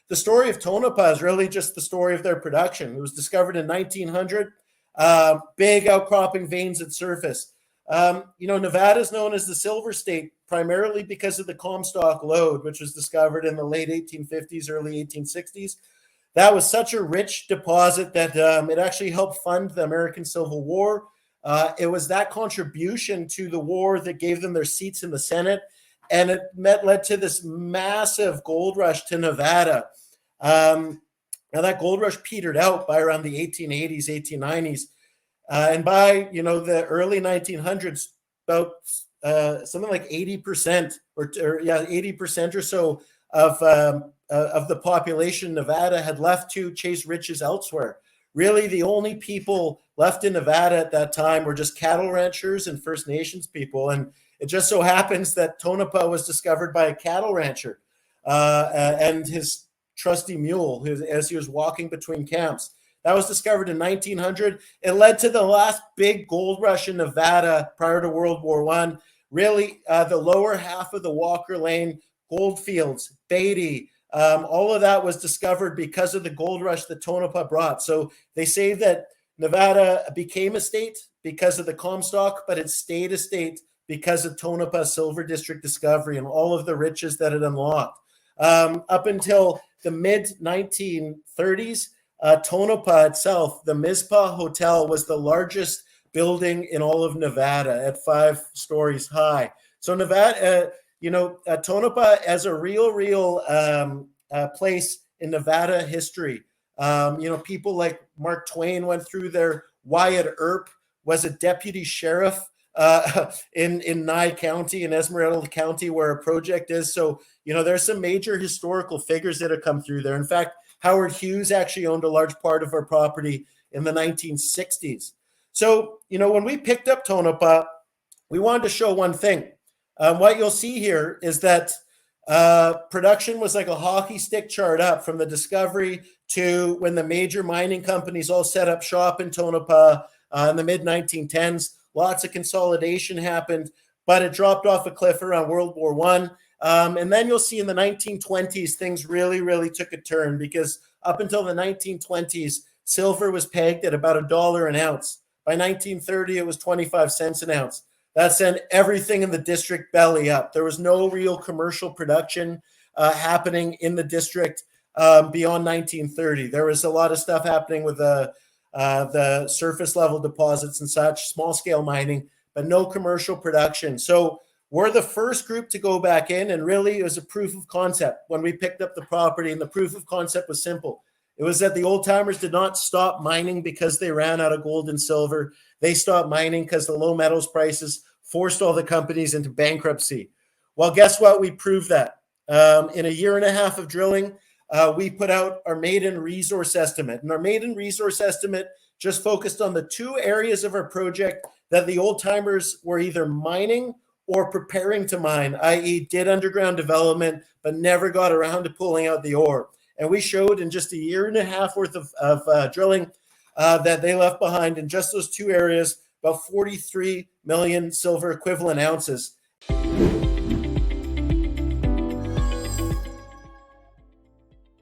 the story of Tonopah is really just the story of their production. It was discovered in 1900, big outcropping veins at surface. Nevada is known as the silver state primarily because of the Comstock Lode, which was discovered in the late 1850s, early 1860s. That was such a rich deposit that it actually helped fund the American Civil War. It was that contribution to the war that gave them their seats in the Senate, and it led to this massive gold rush to Nevada. Now that gold rush petered out by around the 1880s, 1890s. And by, the early 1900s, about something like 80% or 80% or so of the population in Nevada had left to chase riches elsewhere. Really, the only people left in Nevada at that time were just cattle ranchers and First Nations people. And it just so happens that Tonopah was discovered by a cattle rancher and his trusty mule as he was walking between camps. That was discovered in 1900. It led to the last big gold rush in Nevada prior to World War I. Really, the lower half of the Walker Lane gold fields, Beatty, all of that was discovered because of the gold rush that Tonopah brought. So they say that Nevada became a state because of the Comstock, but it stayed a state because of Tonopah Silver District discovery and all of the riches that it unlocked. Up until the mid-1930s, Tonopah itself, the Mizpah Hotel, was the largest building in all of Nevada at 5 stories high. So Nevada, Tonopah as a real place in Nevada history. People like Mark Twain went through there. Wyatt Earp was a deputy sheriff in Nye County, in Esmeralda County, where a project is. So, there's some major historical figures that have come through there. In fact, Howard Hughes actually owned a large part of our property in the 1960s. So, when we picked up Tonopah, we wanted to show one thing. What you'll see here is that production was like a hockey stick chart up from the discovery to when the major mining companies all set up shop in Tonopah in the mid-1910s. Lots of consolidation happened, but it dropped off a cliff around World War I. And then you'll see in the 1920s, things really took a turn, because up until the 1920s, silver was pegged at about $1 an ounce. By 1930, it was 25 cents an ounce. That sent everything in the district belly up. There was no real commercial production happening in the district beyond 1930. There was a lot of stuff happening with the surface level deposits and such, small scale mining, but no commercial production. So we're the first group to go back in, and really it was a proof of concept when we picked up the property. And the proof of concept was simple. It was that the old timers did not stop mining because they ran out of gold and silver. They stopped mining because the low metals prices forced all the companies into bankruptcy. Well, guess what? We proved that. In a year and a half of drilling, we put out our maiden resource estimate. And our maiden resource estimate just focused on the 2 areas of our project that the old timers were either mining or preparing to mine, i.e. did underground development, but never got around to pulling out the ore. And we showed in just a year and a half worth of drilling that they left behind in just those 2 areas about 43 million silver equivalent ounces.